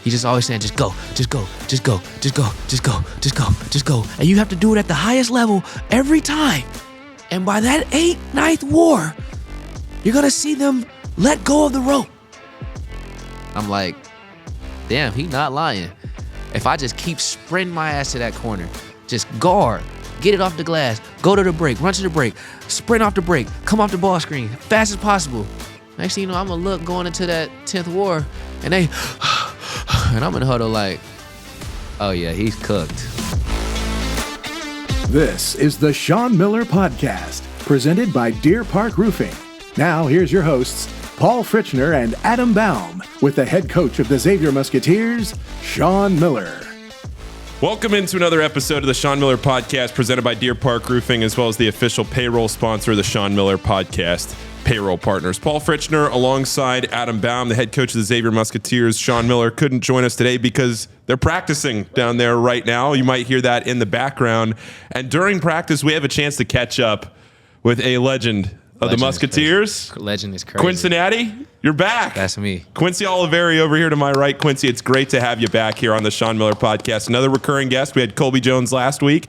He's just always saying, just go, just go, just go, just go, just go, just go, just go. And you have to do it at the highest level every time. And by that 8th, 9th war, you're going to see them let go of the rope. I'm like, damn, he not lying. If I just keep sprinting my ass to that corner, just guard, get it off the glass, go to the break, run to the break, sprint off the break, come off the ball screen, fast as possible. Next thing you know, I'm going to look going into that 10th war, and and I'm in the huddle like, oh yeah, he's cooked. This is the Sean Miller Podcast, presented by Deer Park Roofing. Now, here's your hosts, Paul Fritschner and Adam Baum, with the head coach of the Xavier Musketeers, Sean Miller. Welcome into another episode of the Sean Miller Podcast, presented by Deer Park Roofing, as well as the official payroll sponsor of the Sean Miller Podcast, Payroll Partners. Paul Fritschner alongside Adam Baum, the head coach of the Xavier Musketeers. Sean Miller couldn't join us today because they're practicing down there right now. You might hear that in the background. And during practice, we have a chance to catch up with a legend of the Musketeers. Legend is crazy. Quincinnati, you're back. That's me. Quincy Olivari over here to my right. Quincy, it's great to have you back here on the Sean Miller Podcast. Another recurring guest. We had Colby Jones last week.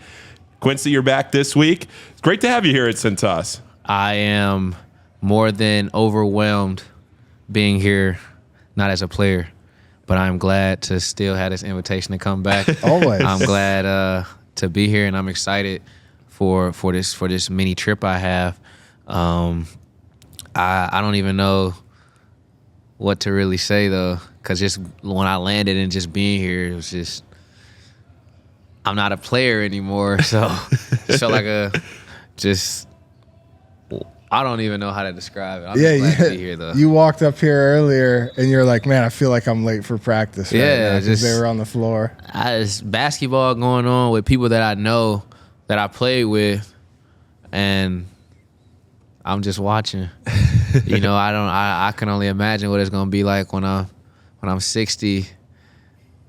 Quincy, you're back this week. It's great to have you here at Cintas. I am more than overwhelmed being here, not as a player, but I'm glad to still have this invitation to come back. Always. I'm glad to be here, and I'm excited for this mini trip I have. I don't even know what to really say though, because just when I landed and just being here, it was just, I'm not a player anymore, so it felt like I don't even know how to describe it. I'm just glad to be here though. You walked up here earlier and you're like, man, I feel like I'm late for practice. Yeah, because they were on the floor. There's basketball going on with people that I know, that I played with, and I'm just watching. You know, I can only imagine what it's gonna be like when I'm 60,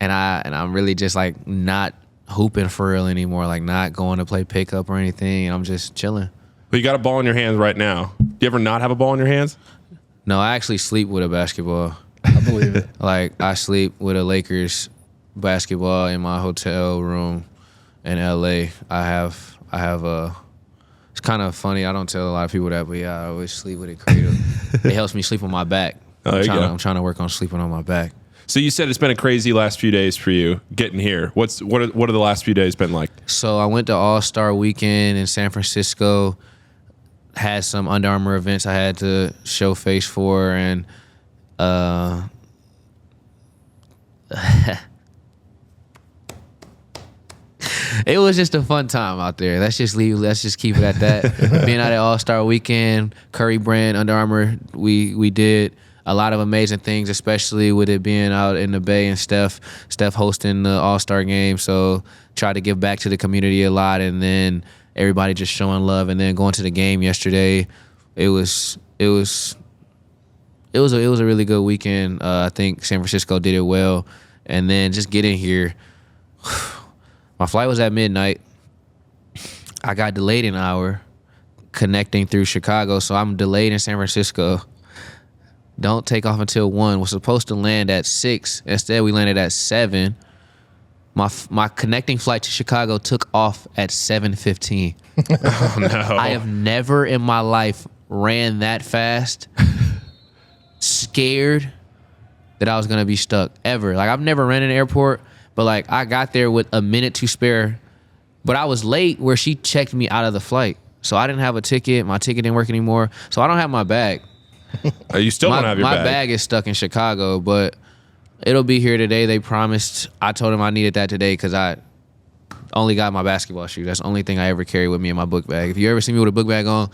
and I'm really just like not hooping for real anymore, like not going to play pickup or anything, and I'm just chilling. But you got a ball in your hands right now. Do you ever not have a ball in your hands? No, I actually sleep with a basketball. I believe it. Like I sleep with a Lakers basketball in my hotel room in LA. I have a. It's kind of funny. I don't tell a lot of people that, but yeah, I always sleep with it cradle. It helps me sleep on my back. I'm trying to work on sleeping on my back. So you said it's been a crazy last few days for you getting here. What are the last few days been like? So I went to All-Star Weekend in San Francisco. Had some Under Armour events I had to show face for, and it was just a fun time out there. Let's just keep it at that. Being out at All-Star Weekend, Curry Brand, Under Armour, we did a lot of amazing things, especially with it being out in the Bay and Steph hosting the All-Star game. So tried to give back to the community a lot, and then everybody just showing love, and then going to the game yesterday. It was a really good weekend. I think San Francisco did it well, and then just getting here. My flight was at midnight. I got delayed an hour connecting through Chicago, so I'm delayed in San Francisco. Don't take off until 1. Was supposed to land at 6. Instead, we landed at 7. My connecting flight to Chicago took off at 7:15. Oh, no. I have never in my life ran that fast, scared that I was going to be stuck, ever. Like, I've never ran an airport, but, like, I got there with a minute to spare. But I was late where she checked me out of the flight. So I didn't have a ticket. My ticket didn't work anymore. So I don't have my bag. You still don't have your bag? My bag is stuck in Chicago, but it'll be here today. They promised. I told them I needed that today because I only got my basketball shoes. That's the only thing I ever carry with me in my book bag. If you ever see me with a book bag on,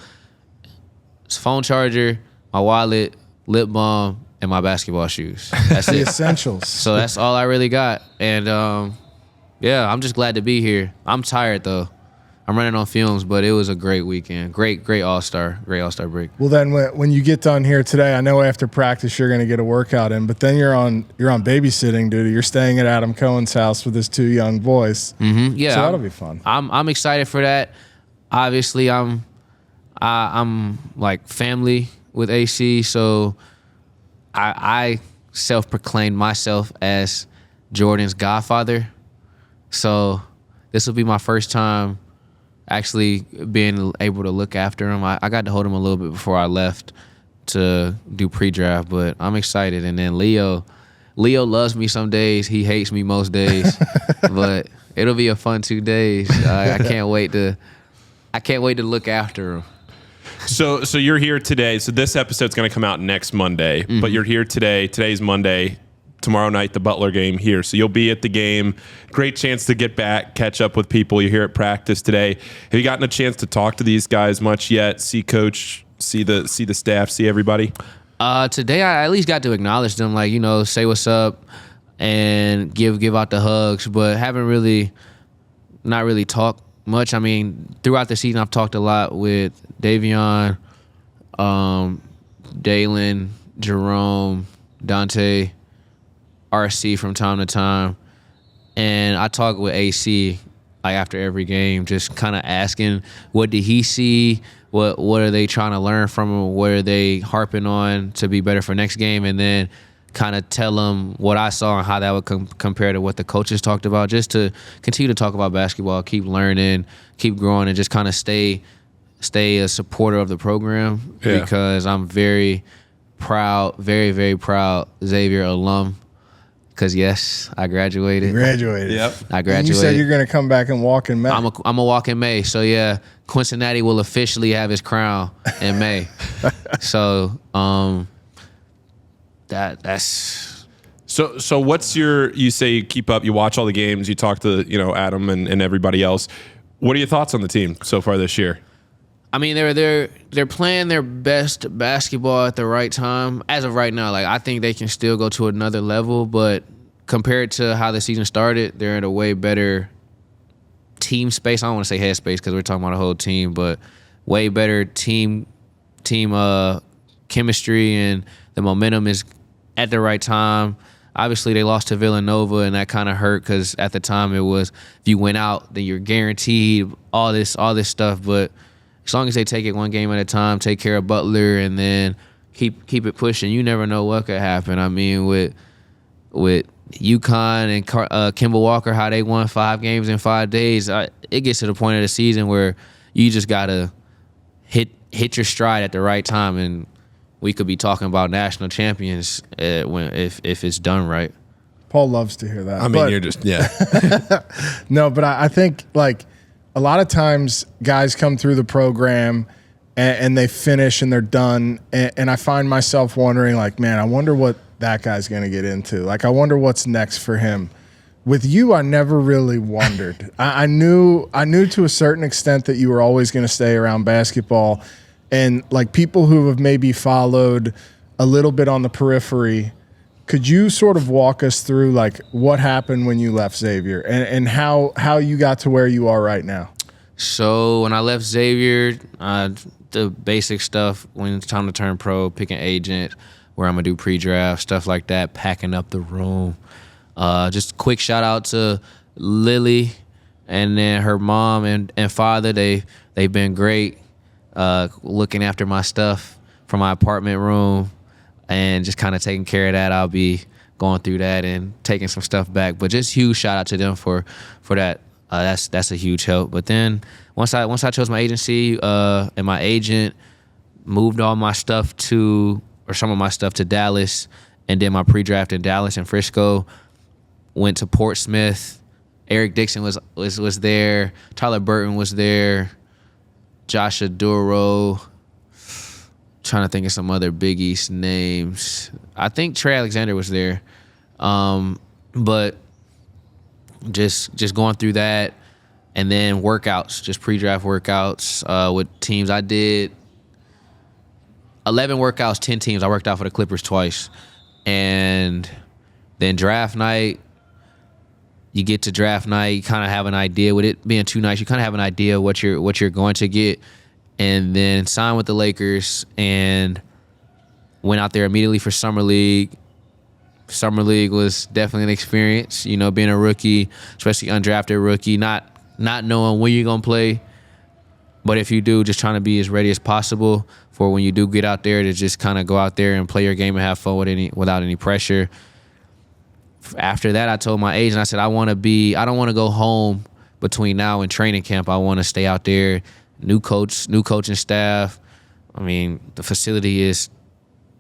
it's a phone charger, my wallet, lip balm, and my basketball shoes. That's The it. essentials. So that's all I really got. And yeah, I'm just glad to be here. I'm tired though. I'm running on fumes, but it was a great weekend. Great All-Star break. Well, then when you get done here today, I know after practice you're going to get a workout in, but then you're on babysitting duty. You're staying at Adam Cohen's house with his 2 young boys. Mm-hmm. Yeah, so that'll be fun. I'm excited for that. Obviously, I'm like family with AC, so I self-proclaimed myself as Jordan's godfather. So this will be my first time actually being able to look after him. I got to hold him a little bit before I left to do pre-draft, but I'm excited. And then Leo loves me some days. He hates me most days, but it'll be a fun 2 days. I can't wait to look after him. So you're here today. So this episode's going to come out next Monday, but you're here today. Today's Monday. Tomorrow night, the Butler game here. So you'll be at the game. Great chance to get back, catch up with people. You're here at practice today. Have you gotten a chance to talk to these guys much yet? See coach, see the staff, see everybody? Today I at least got to acknowledge them, like, say what's up and give out the hugs, but not really talked much. I mean, throughout the season I've talked a lot with Davion, Dalen, Jerome, Dante, RC from time to time, and I talk with AC like after every game, just kind of asking what did he see, what are they trying to learn from him, what are they harping on to be better for next game, and then kind of tell them what I saw and how that would compare to what the coaches talked about, just to continue to talk about basketball, keep learning, keep growing, and just kind of stay a supporter of the program, because I'm very proud, very, very proud Xavier alum. Because, yes, I graduated. You graduated. Yep. I graduated. And you said you're going to come back and walk in May. I'm a walk in May. So, yeah, Quincinnati will officially have his crown in May. So, that's... So what's you say you keep up, you watch all the games, you talk to, Adam and everybody else. What are your thoughts on the team so far this year? I mean, they're playing their best basketball at the right time. As of right now, like, I think they can still go to another level, but compared to how the season started, they're in a way better team space. I don't want to say head space because we're talking about a whole team, but way better team chemistry, and the momentum is at the right time. Obviously, they lost to Villanova, and that kind of hurt because at the time it was, if you went out, then you're guaranteed all this stuff, but as long as they take it one game at a time, take care of Butler, and then keep it pushing, you never know what could happen. I mean, with UConn and Kemba Walker, how they won 5 games in 5 days, it gets to the point of the season where you just gotta hit your stride at the right time, and we could be talking about national champions if it's done right. Paul loves to hear that. I mean, you're just No, but I think, like, a lot of times guys come through the program and they finish and they're done, and I find myself wondering, like, man, I wonder what that guy's going to get into. Like, I wonder what's next for him. With you, I never really wondered. I knew to a certain extent that you were always going to stay around basketball, and, like, people who have maybe followed a little bit on the periphery, could you sort of walk us through, like, what happened when you left Xavier and how you got to where you are right now? So when I left Xavier, the basic stuff, when it's time to turn pro, pick an agent, where I'm going to do pre-draft, stuff like that, packing up the room. Just quick shout out to Lily and then her mom and father. They've been great looking after my stuff from my apartment room, and just kind of taking care of that. I'll be going through that and taking some stuff back. But just huge shout out to them for that. That's a huge help. But then once I chose my agency, and my agent moved all my stuff some of my stuff to Dallas, and did my pre-draft in Dallas and Frisco. Went to Portsmouth. Eric Dixon was there. Tyler Burton was there. Josh Aduro. Trying to think of some other Big East names. I think Trey Alexander was there. But just going through that, and then workouts, just pre-draft workouts with teams. I did 11 workouts, 10 teams. I worked out for the Clippers twice. And then draft night, you get to draft night, you kind of have an idea. With it being 2 nights, you kind of have an idea what you're going to get. And then signed with the Lakers and went out there immediately for Summer League. Summer League was definitely an experience, being a rookie, especially undrafted rookie, not knowing when you're going to play. But if you do, just trying to be as ready as possible for when you do get out there, to just kind of go out there and play your game and have fun without any pressure. after that, I told my agent, I said, I don't want to go home between now and training camp. I want to stay out there. New coaching staff. I mean, the facility is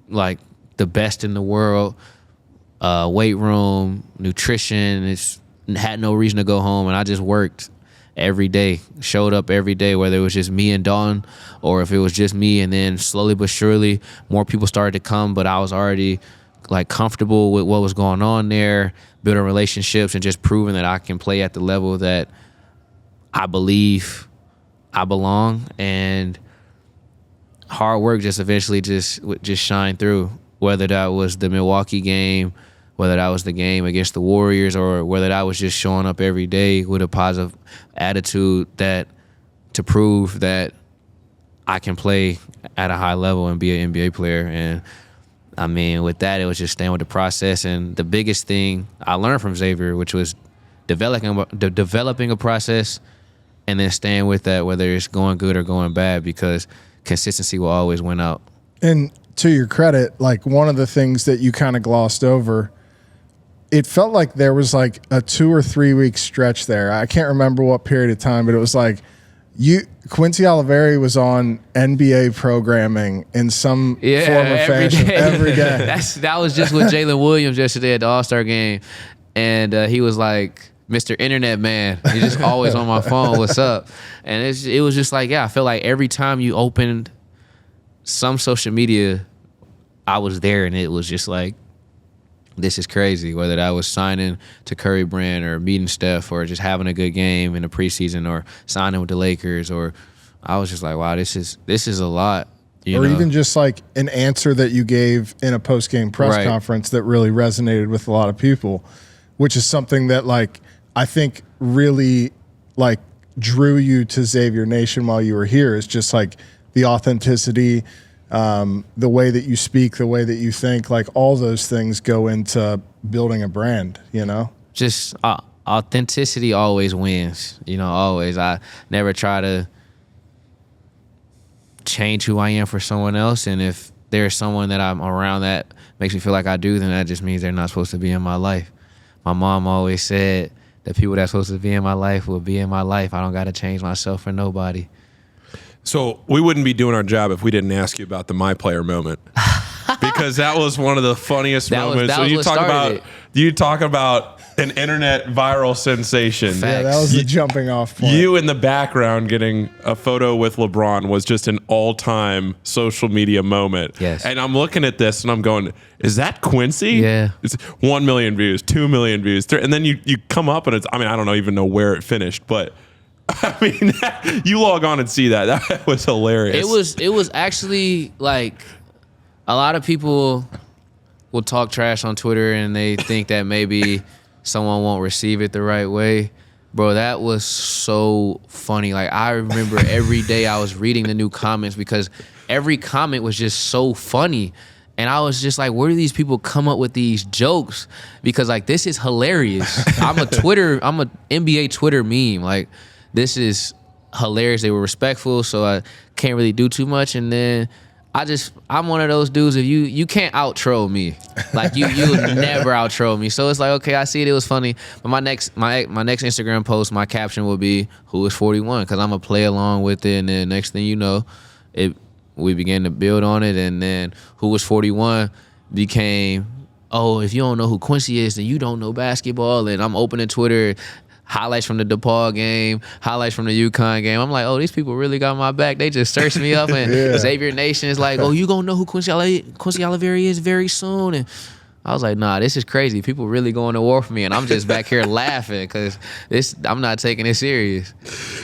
like the best in the world. Weight room, nutrition. It's had no reason to go home, and I just worked every day, showed up every day, whether it was just me and Dawn or if it was just me. And then slowly but surely, more people started to come, but I was already like comfortable with what was going on there, building relationships and just proving that I can play at the level that I believe I belong. And hard work just eventually just shined through, whether that was the Milwaukee game, whether that was the game against the Warriors, or whether that was just showing up every day with a positive attitude to prove that I can play at a high level and be an NBA player. And I mean, with that, it was just staying with the process. And the biggest thing I learned from Xavier, which was developing a process and then staying with that, whether it's going good or going bad, because consistency will always win out. And to your credit, like one of the things that you kind of glossed over, it felt like there was like a 2 or 3 week stretch there. I can't remember what period of time, but it was like Quincy Olivari was on NBA programming in some form or fashion every day. That was just with Jalen Williams yesterday at the All-Star game. And he was like, Mr. Internet Man. He's just always on my phone. What's up? And it was just like, yeah, I feel like every time you opened some social media, I was there, and it was just like, this is crazy. Whether that was signing to Curry Brand or meeting Steph or just having a good game in the preseason or signing with the Lakers, or I was just like, wow, this is a lot. Or even just like an answer that you gave in a post-game press conference that really resonated with a lot of people, which is something that like I think really like drew you to Xavier Nation while you were here, is just like the authenticity, the way that you speak, the way that you think, like all those things go into building a brand, you know? Just authenticity always wins, always. I never try to change who I am for someone else. And if there's someone that I'm around that makes me feel like I do, then that just means they're not supposed to be in my life. My mom always said that people that's supposed to be in my life will be in my life. I don't got to change myself for nobody. So we wouldn't be doing our job if we didn't ask you about the My Player moment, because that was one of the funniest moments. So you talk about an internet viral sensation. Facts. Yeah, that was the jumping off point. You in the background getting a photo with LeBron was just an all-time social media moment. Yes. And I'm looking at this and I'm going, is that Quincy? Yeah. It's 1 million views, 2 million views. And then you come up and it's, I don't even know where it finished, but I mean, you log on and see that. That was hilarious. It was actually like a lot of people will talk trash on Twitter and they think that maybe someone won't receive it the right way. Bro, that was so funny. Like, I remember every day I was reading the new comments because every comment was just so funny. And I was just like, where do these people come up with these jokes? Because, like, this is hilarious. I'm a NBA Twitter meme. Like, this is hilarious. They were respectful, so I can't really do too much. And then I'm one of those dudes, if you can't out-troll me. Like, you'll never out-troll me. So it's like, okay, I see it was funny. But my next Instagram post, my caption will be, who is 41? Because I'm going to play along with it. And then next thing you know, we began to build on it. And then who was 41 became, oh, if you don't know who Quincy is, then you don't know basketball. And I'm opening Twitter, highlights from the DePaul game, highlights from the UConn game. I'm like, oh, these people really got my back. They just searched me up, and Xavier Nation is like, oh, you gonna know who Quincy Olivari is very soon. And I was like, nah, this is crazy. People really going to war for me, and I'm just back here laughing because I'm not taking it serious.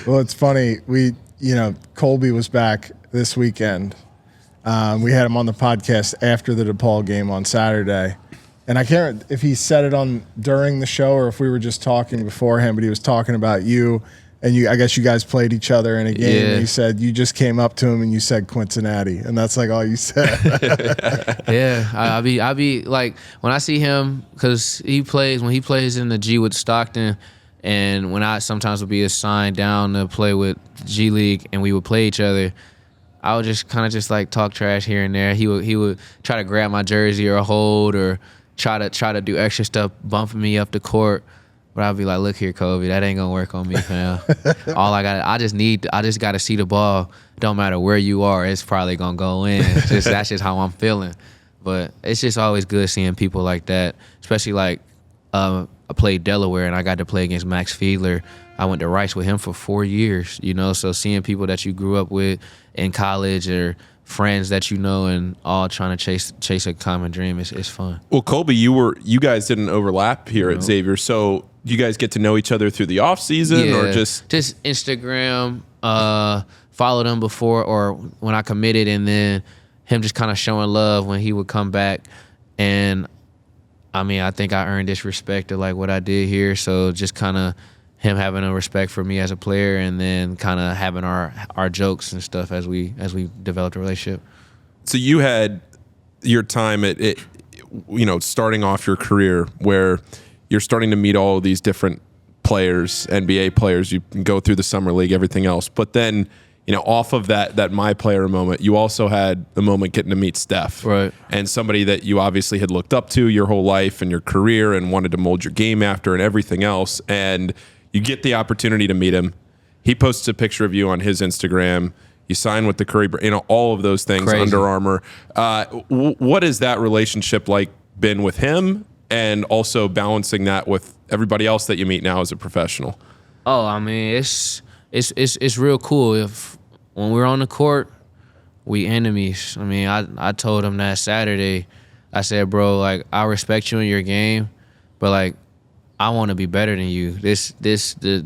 Well, it's funny. Colby was back this weekend. We had him on the podcast after the DePaul game on Saturday. And I can't remember if he said it on during the show or if we were just talking beforehand, but he was talking about you, and I guess you guys played each other in a game. Yeah. And he said you just came up to him and you said Quincinnati, and that's like all you said. Yeah, I be like, when I see him, because when he plays in the G with Stockton, and when I sometimes would be assigned down to play with G League and we would play each other, I would just kind of just like talk trash here and there. He would try to grab my jersey or hold, or try to do extra stuff, bumping me up the court. But I'll be like, look here, Kobe, that ain't gonna work on me, fam. I just gotta see the ball. Don't matter where you are, it's probably gonna go in. That's just how I'm feeling. But it's just always good seeing people like that, especially like I played Delaware and I got to play against Max Fiedler. I went to Rice with him for 4 years, so seeing people that you grew up with in college or friends that you know and all trying to chase a common dream, it's fun. Well, Colby, you guys didn't overlap here at Xavier, so you guys get to know each other through the off season or just Instagram, followed him before or when I committed, and then him just kind of showing love when he would come back. And I mean, I think I earned this respect of like what I did here. So just kind of him having a respect for me as a player, and then kind of having our jokes and stuff as we developed a relationship. So you had your time at starting off your career where you're starting to meet all of these different players, NBA players. You can go through the summer league, everything else, but then off of that my player moment, you also had the moment getting to meet Steph, right? And somebody that you obviously had looked up to your whole life and your career and wanted to mold your game after and everything else, and you get the opportunity to meet him. He posts a picture of you on his Instagram. You sign with the Curry, all of those things. Crazy. Under Armour. What has that relationship like been with him, and also balancing that with everybody else that you meet now as a professional? Oh, I mean, it's real cool. When we're on the court, we enemies. I mean, I told him that Saturday. I said, bro, like, I respect you in your game, but like, I want to be better than you.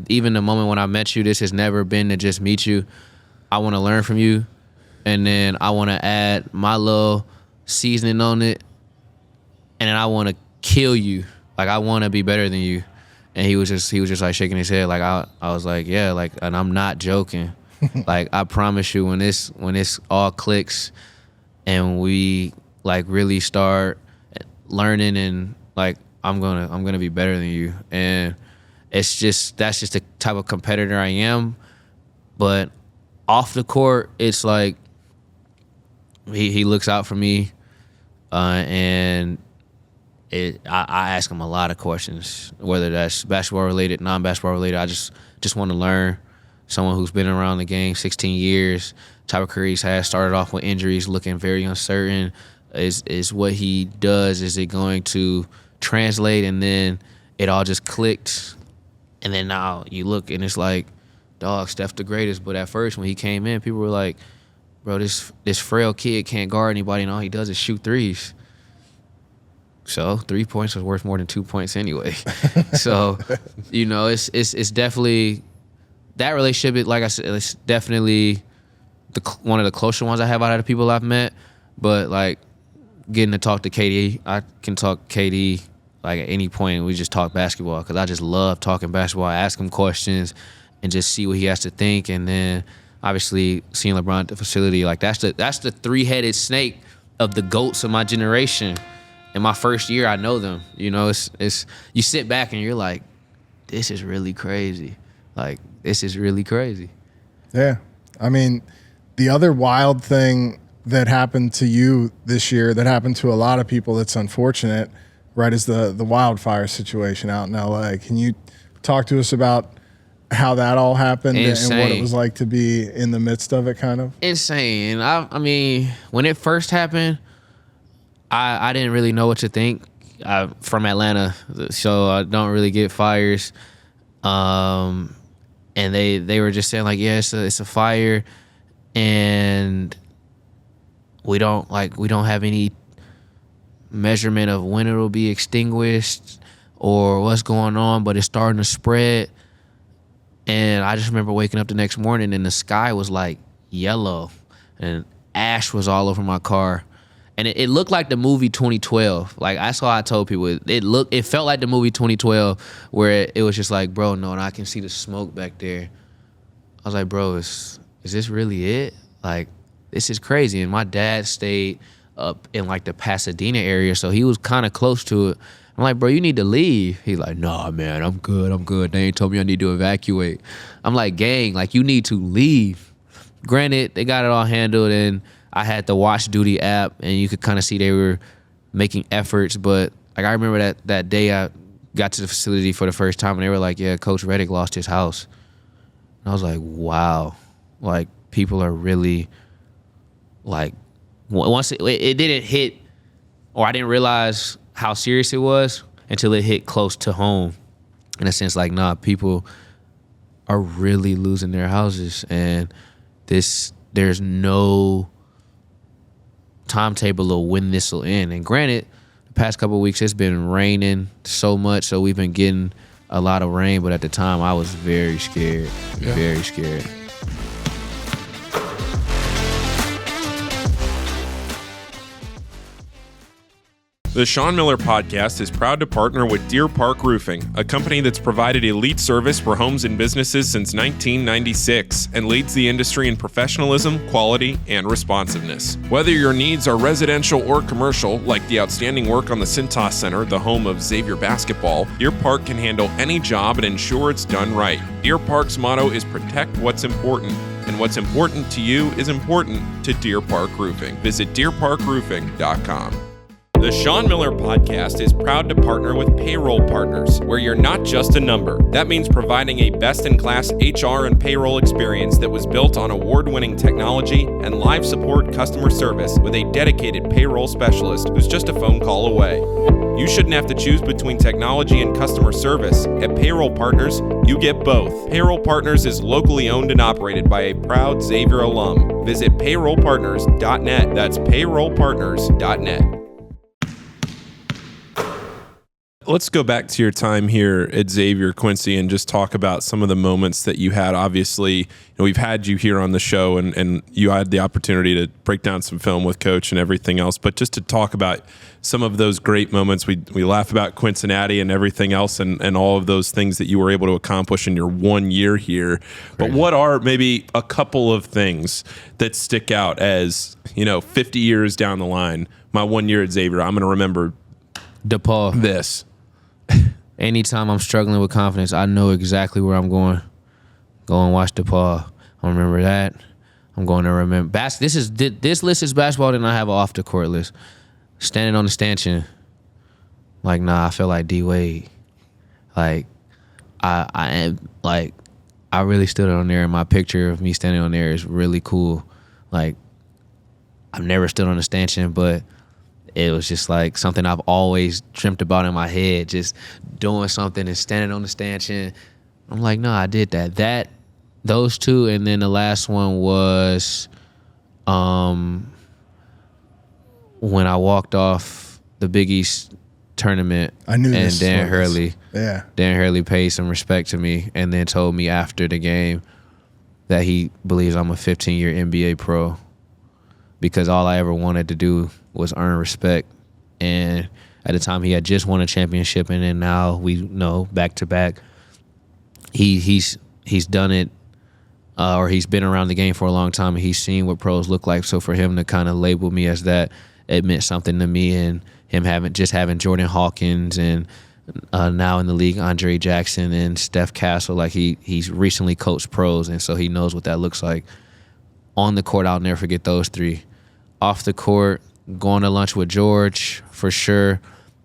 Even the moment when I met you, this has never been to just meet you. I want to learn from you, and then I want to add my little seasoning on it, and then I want to kill you. Like, I want to be better than you. And he was just like shaking his head. Like I was like, yeah, like, and I'm not joking. Like, I promise you, when this all clicks and we like really start learning, and like, I'm gonna be better than you. And that's just the type of competitor I am. But off the court, it's like he looks out for me, and I ask him a lot of questions, whether that's basketball related, non-basketball related. I just want to learn. Someone who's been around the game 16 years, type of career he's had, started off with injuries, looking very uncertain. Is what he does, is it going to translate? And then it all just clicked. And then now you look and it's like, dog, Steph the greatest. But at first when he came in, people were like, bro, this frail kid can't guard anybody, and all he does is shoot threes. So 3 points was worth more than 2 points anyway. So, it's definitely, that relationship, like I said, it's definitely one of the closer ones I have out of the people I've met. But like, getting to talk to KD, I can talk KD like at any point, and we just talk basketball, because I just love talking basketball. I ask him questions and just see what he has to think. And then obviously seeing LeBron at the facility, like that's the three-headed snake of the GOATs of my generation. In my first year, I know them. It's you sit back and you're like, this is really crazy. Like, this is really crazy. Yeah. I mean, the other wild thing that happened to you this year, that happened to a lot of people that's unfortunate, right, is the wildfire situation out in LA. Can you talk to us about how that all happened and what it was like to be in the midst of it, kind of? Insane. I mean, when it first happened, I didn't really know what to think. I'm from Atlanta, so I don't really get fires. And they were just saying like, yeah, it's a fire, and we don't have any measurement of when it'll be extinguished or what's going on, but it's starting to spread. And I just remember waking up the next morning and the sky was like yellow and ash was all over my car. And it looked like the movie 2012. Like, that's why I told people, it felt like the movie 2012, where it was just like, bro, no, and I can see the smoke back there. I was like, bro, is this really it? Like, this is crazy. And my dad stayed up in like the Pasadena area, so he was kind of close to it. I'm like, bro, you need to leave. He's like, nah, man, I'm good. They ain't told me I need to evacuate. I'm like, gang, like, you need to leave. Granted, they got it all handled, and I had the Watch Duty app, and you could kind of see they were making efforts, but Like, I remember that day I got to the facility for the first time, and they were like, yeah, Coach Reddick lost his house. And I was like, wow. Like, people are really, like, once it didn't hit, or I didn't realize how serious it was until it hit close to home. In a sense, like, nah, people are really losing their houses, and there's no timetable of when this will end. And granted, the past couple of weeks it's been raining so much, so we've been getting a lot of rain, but at the time I was very scared. Very scared. The Sean Miller Podcast is proud to partner with Deer Park Roofing, a company that's provided elite service for homes and businesses since 1996 and leads the industry in professionalism, quality, and responsiveness. Whether your needs are residential or commercial, like the outstanding work on the Cintas Center, the home of Xavier basketball, Deer Park can handle any job and ensure it's done right. Deer Park's motto is protect what's important, and what's important to you is important to Deer Park Roofing. Visit deerparkroofing.com. The Sean Miller Podcast is proud to partner with Payroll Partners, where you're not just a number. That means providing a best-in-class HR and payroll experience that was built on award-winning technology and live support customer service with a dedicated payroll specialist who's just a phone call away. You shouldn't have to choose between technology and customer service. At Payroll Partners, you get both. Payroll Partners is locally owned and operated by a proud Xavier alum. Visit payrollpartners.net. That's payrollpartners.net. Let's go back to your time here at Xavier, Quincy, and just talk about some of the moments that you had. Obviously, we've had you here on the show, and you had the opportunity to break down some film with Coach and everything else. But just to talk about some of those great moments, we laugh about Quincinnati and everything else, and all of those things that you were able to accomplish in your 1 year here. Crazy. But what are maybe a couple of things that stick out as 50 years down the line? My 1 year at Xavier, I'm going to remember DePaul. This. Anytime I'm struggling with confidence, I know exactly where I'm going. Go and watch DePaul. I remember that. I'm going to remember. This list is basketball, then I have an off the court list. Standing on the stanchion, like, nah, I feel like D Wade. Like, I really stood on there, and my picture of me standing on there is really cool. Like, I've never stood on a stanchion, but it was just like something I've always dreamt about in my head, just doing something and standing on the stanchion. I'm like, no, I did that. Those two, and then the last one was when I walked off the Big East tournament. I knew and this. Dan Hurley. Yeah. Dan Hurley paid some respect to me and then told me after the game that he believes I'm a 15-year NBA pro because all I ever wanted to do was earn respect. And at the time he had just won a championship, and then now we know back to back he's done it, or he's been around the game for a long time, and he's seen what pros look like. So for him to kind of label me as that, it meant something to me. And him having Jordan Hawkins and now in the league Andre Jackson and Steph Castle, like he's recently coached pros, and so he knows what that looks like. On the court, I'll never forget those three. Off the court, going to lunch with George, for sure.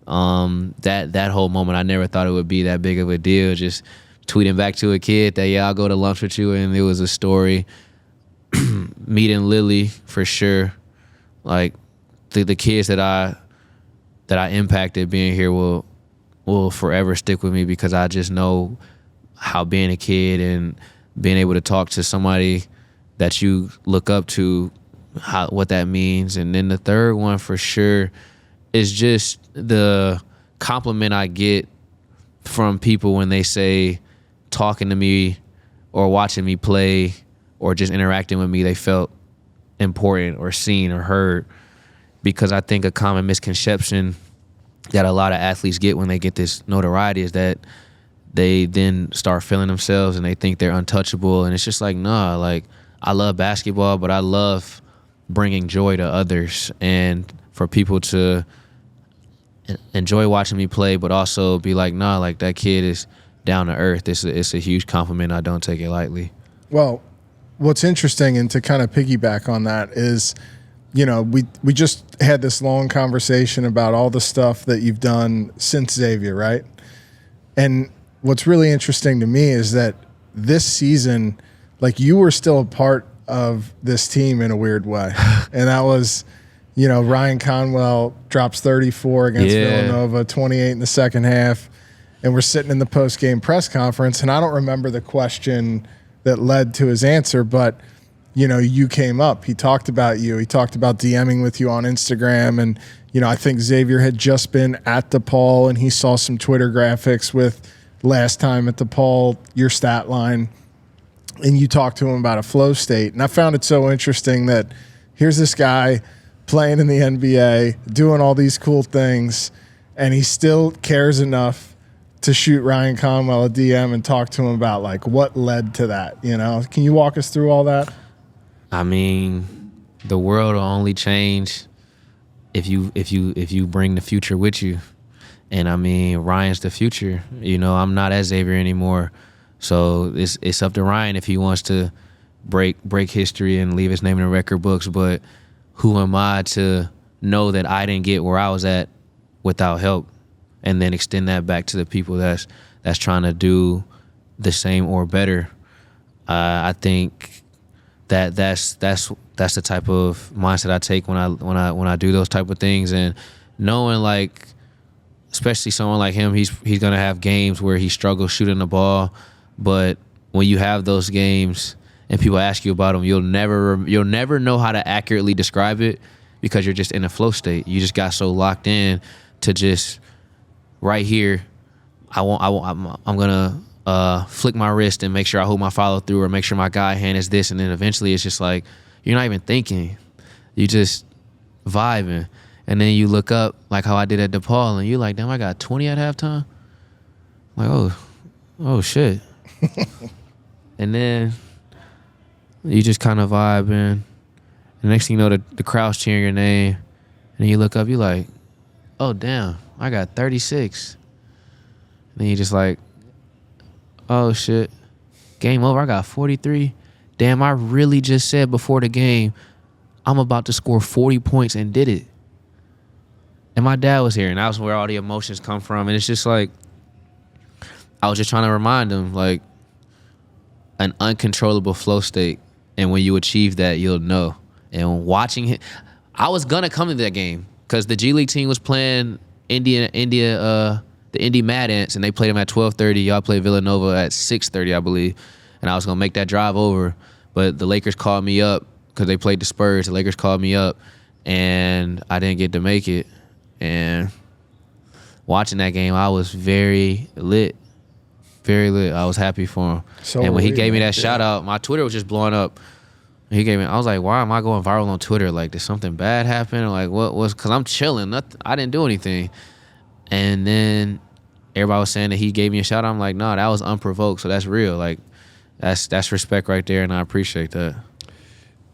That whole moment, I never thought it would be that big of a deal. Just tweeting back to a kid that, yeah, I'll go to lunch with you, and it was a story. Meeting Lily, for sure. Like, the kids that I impacted being here will forever stick with me, because I just know how being a kid and being able to talk to somebody that you look up to, what that means. And then the third one for sure is just the compliment I get from people when they say talking to me or watching me play or just interacting with me, they felt important or seen or heard. Because I think a common misconception that a lot of athletes get when they get this notoriety is that they then start feeling themselves and they think they're untouchable. And it's just like, nah, like, I love basketball, but I love bringing joy to others, and for people to enjoy watching me play, but also be like, nah, like, that kid is down to earth. It's a huge compliment. I don't take it lightly. Well, what's interesting, and to kind of piggyback on that, is we just had this long conversation about all the stuff that you've done since Xavier, right? And what's really interesting to me is that this season, like, you were still a part of this team in a weird way. And that was, Ryan Conwell drops 34 against Villanova, 28 in the second half. And we're sitting in the post-game press conference, and I don't remember the question that led to his answer, but you came up. He talked about you. He talked about DMing with you on Instagram. And, I think Xavier had just been at DePaul, and he saw some Twitter graphics with last time at DePaul, your stat line. And you talked to him about a flow state. And I found it so interesting that here's this guy playing in the NBA, doing all these cool things, and he still cares enough to shoot Ryan Conwell a DM and talk to him about, like, what led to that, Can you walk us through all that? I mean, the world will only change if you bring the future with you. And I mean, Ryan's the future. I'm not at Xavier anymore. So it's up to Ryan if he wants to break history and leave his name in the record books. But who am I to know that I didn't get where I was at without help, and then extend that back to the people that's trying to do the same or better? I think that's the type of mindset I take when I do those type of things, and knowing, like, especially someone like him, he's gonna have games where he struggles shooting the ball, but when you have those games and people ask you about them, you'll never know how to accurately describe it because you're just in a flow state. You just got so locked in to just right here. I'm gonna flick my wrist and make sure I hold my follow through, or make sure my guy hand is this, and then eventually it's just like you're not even thinking, you just vibing, and then you look up like how I did at DePaul, and you're like, damn, I got 20 at halftime. I'm like, oh shit, and then you just kind of vibe, and the next thing you know, the crowd's cheering your name, and then you look up, you're like, oh damn, I got 36, and then you just like, oh shit, game over, I got 43. Damn, I really just said before the game I'm about to score 40 points and did it. And my dad was here, and that was where all the emotions come from. And it's just like, I was just trying to remind him, like, an uncontrollable flow state, and when you achieve that, you'll know. And watching him, I was gonna come to that game because the G League team was playing the Indy Mad Ants, and they played them at 12:30. Y'all played Villanova at 6:30, I believe. And I was gonna make that drive over, but the Lakers called me up because they played the Spurs. The Lakers called me up, and I didn't get to make it. And watching that game, I was very lit. Very lit. I was happy for him. So and when he gave me that shout out, my Twitter was just blowing up. He gave me, I was like, why am I going viral on Twitter? Like, did something bad happen? Or like, what was, because I'm chilling. I didn't do anything. And then everybody was saying that he gave me a shout out. I'm like, no, that was unprovoked. So that's real. Like, that's respect right there, and I appreciate that.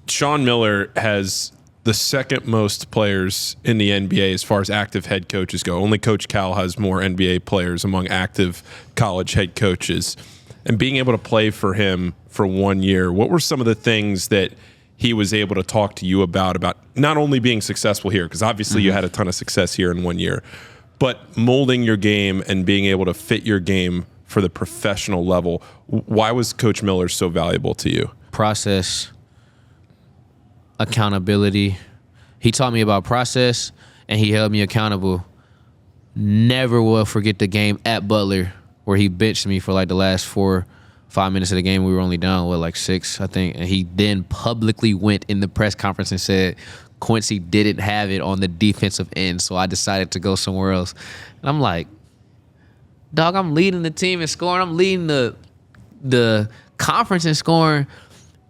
Sean Miller has the second most players in the NBA as far as active head coaches go. Only Coach Cal has more NBA players among active college head coaches. And being able to play for him for 1 year, what were some of the things that he was able to talk to you about not only being successful here, because obviously you had a ton of success here in 1 year, but molding your game and being able to fit your game for the professional level? Why was Coach Miller so valuable to you? Process, accountability. He taught me about process, and he held me accountable. Never will forget the game at Butler where he benched me for like the last 4-5 minutes of the game. We were only down, like 6, I think. And he then publicly went in the press conference and said Quincy didn't have it on the defensive end, so I decided to go somewhere else. And I'm like, dog, I'm leading the team in scoring. I'm leading the conference in scoring,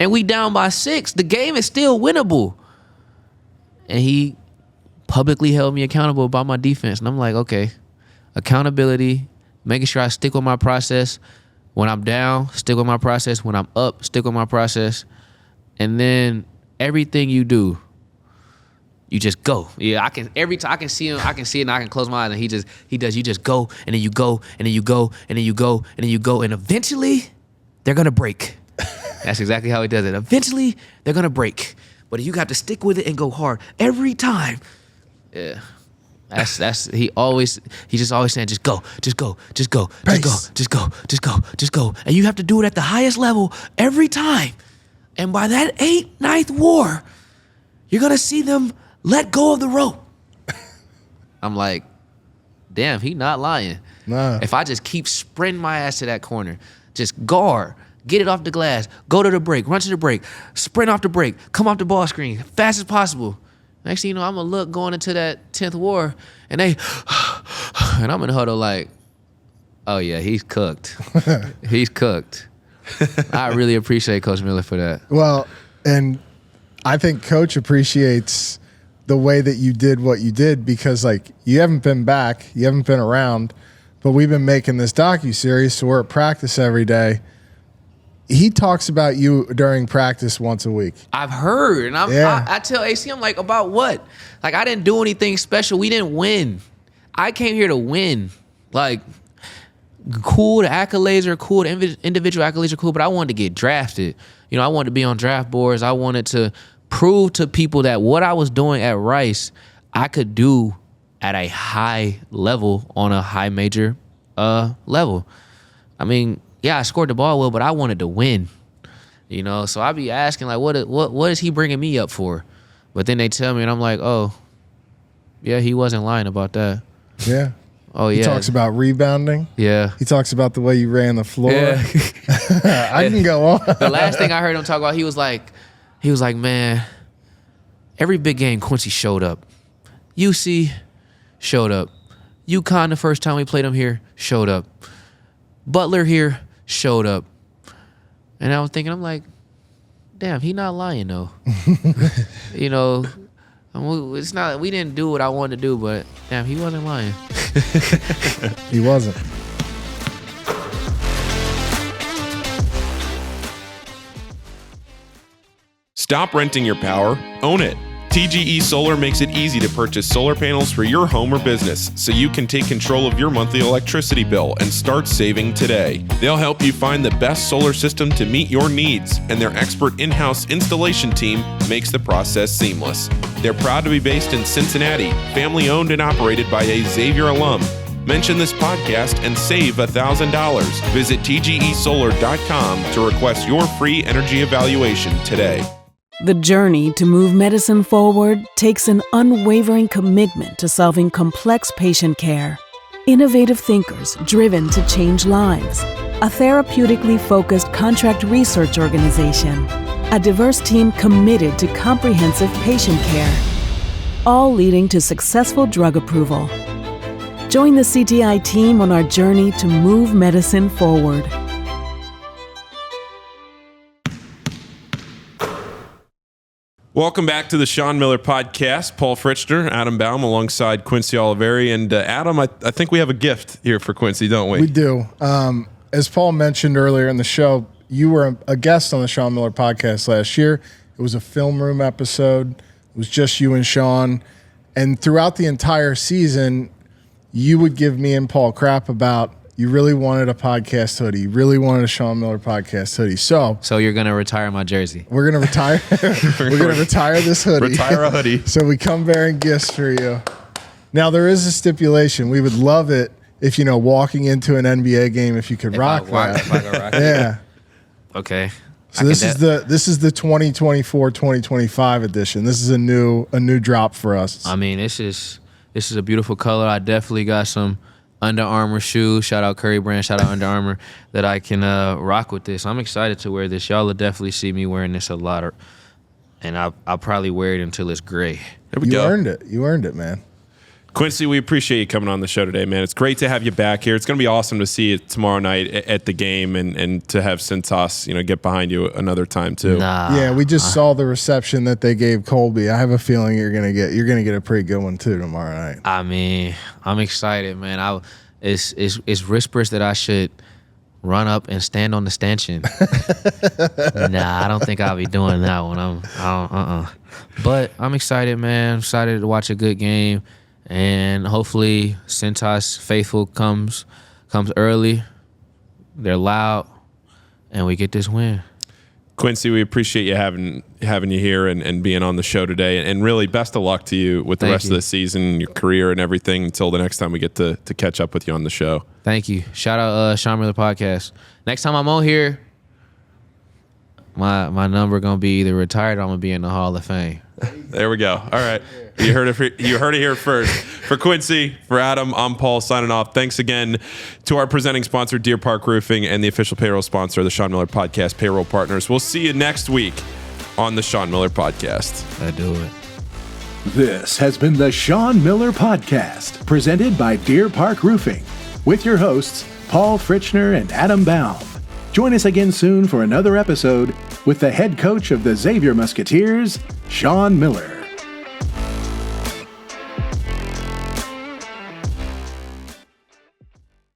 and we down by 6. The game is still winnable. And he publicly held me accountable about my defense. And I'm like, okay, accountability, making sure I stick with my process. When I'm down, stick with my process. When I'm up, stick with my process. And then everything you do, you just go. Yeah, I can every time I can see him, I can see it, and I can close my eyes, and he does. You just go, and then you go, and then you go, and then you go, and then you go, and eventually they're gonna break. That's exactly how he does it. Eventually they're gonna break, But you got to stick with it and go hard every time. Yeah. That's he just always saying, just go, just go, just go, just go, just go, just go, just go. And you have to do it at the highest level every time. And by that 9th war, you're gonna see them let go of the rope. I'm like, damn, he not lying. Nah. If I just keep sprinting my ass to that corner, just guard, get it off the glass, go to the break, run to the break, sprint off the break, come off the ball screen, fast as possible. Next thing you know, I'm gonna look going into that 10th war, and and I'm in the huddle like, oh yeah, he's cooked. He's cooked. I really appreciate Coach Miller for that. Well, and I think Coach appreciates the way that you did what you did because, like, you haven't been back, you haven't been around, but we've been making this docuseries, so we're at practice every day. He talks about you during practice once a week. I've heard, and I tell AC, I'm like, about what? Like, I didn't do anything special. We didn't win. I came here to win. Like, cool, the accolades are cool, the individual accolades are cool, but I wanted to get drafted. You know, I wanted to be on draft boards. I wanted to prove to people that what I was doing at Rice, I could do at a high level on a high major level. I mean, yeah, I scored the ball well, but I wanted to win, you know? So I be asking, like, what is he bringing me up for? But then they tell me, and I'm like, oh, yeah, he wasn't lying about that. Yeah. Oh, yeah. He talks about rebounding. Yeah. He talks about the way you ran the floor. Yeah. I can go on. The last thing I heard him talk about, he was like, man, every big game, Quincy showed up. UC showed up. UConn, the first time we played him here, showed up. Butler here showed up. And I was thinking, I'm like, damn, he not lying though. You know, it's not, we didn't do what I wanted to do, but damn, he wasn't lying. He wasn't. Stop renting your power, own it. TGE Solar makes it easy to purchase solar panels for your home or business so you can take control of your monthly electricity bill and start saving today. They'll help you find the best solar system to meet your needs, and their expert in-house installation team makes the process seamless. They're proud to be based in Cincinnati, family owned and operated by a Xavier alum. Mention this podcast and save $1,000. Visit TGEsolar.com to request your free energy evaluation today. The journey to move medicine forward takes an unwavering commitment to solving complex patient care. Innovative thinkers driven to change lives. A therapeutically focused contract research organization. A diverse team committed to comprehensive patient care. All leading to successful drug approval. Join the CTI team on our journey to move medicine forward. Welcome back to the Sean Miller Podcast. Paul Fritschner, Adam Baum, alongside Quincy Olivari. And Adam, I think we have a gift here for Quincy, don't we? We do. As Paul mentioned earlier in the show, you were a guest on the Sean Miller Podcast last year. It was a film room episode. It was just you and Sean. And throughout the entire season, you would give me and Paul crap about you really wanted a podcast hoodie. You really wanted a Sean Miller podcast hoodie. So you're going to retire my jersey. We're going to retire. We're going to retire this hoodie. Retire a hoodie. So we come bearing gifts for you. Now, there is a stipulation. We would love it if, walking into an NBA game, if you could rock that. If I could rock Yeah. Okay. So this is the 2024-2025 edition. This is a new drop for us. I mean, this is a beautiful color. I definitely got some Under Armour shoes. Shout out Curry Brand. Shout out Under Armour that I can rock with this. I'm excited to wear this. Y'all will definitely see me wearing this a lot, and I'll probably wear it until it's gray. There we You go. earned it. You earned it, man. Quincy, we appreciate you coming on the show today, man. It's great to have you back here. It's going to be awesome to see you tomorrow night at the game and to have Cintas, get behind you another time too. Nah. Yeah, we just saw the reception that they gave Colby. I have a feeling you're gonna get a pretty good one too tomorrow night. I mean, I'm excited, man. It's whispers that I should run up and stand on the stanchion. Nah, I don't think I'll be doing that one. But I'm excited, man. I'm excited to watch a good game. And hopefully Cintas faithful comes early. They're loud, and we get this win. Quincy, we appreciate you having you here and being on the show today. And really, best of luck to you with the rest of the season, your career, and everything until the next time we get to catch up with you on the show. Thank you. Shout out Sean Miller Podcast. Next time I'm on here, my number gonna be either retired or I'm gonna be in the Hall of Fame. There we go. All right. You heard it here first. For Quincy, for Adam, I'm Paul signing off. Thanks again to our presenting sponsor, Deer Park Roofing, and the official payroll sponsor, the Sean Miller Podcast Payroll Partners. We'll see you next week on the Sean Miller Podcast. I do it. This has been the Sean Miller Podcast, presented by Deer Park Roofing, with your hosts, Paul Fritschner and Adam Baum. Join us again soon for another episode with the head coach of the Xavier Musketeers, Sean Miller.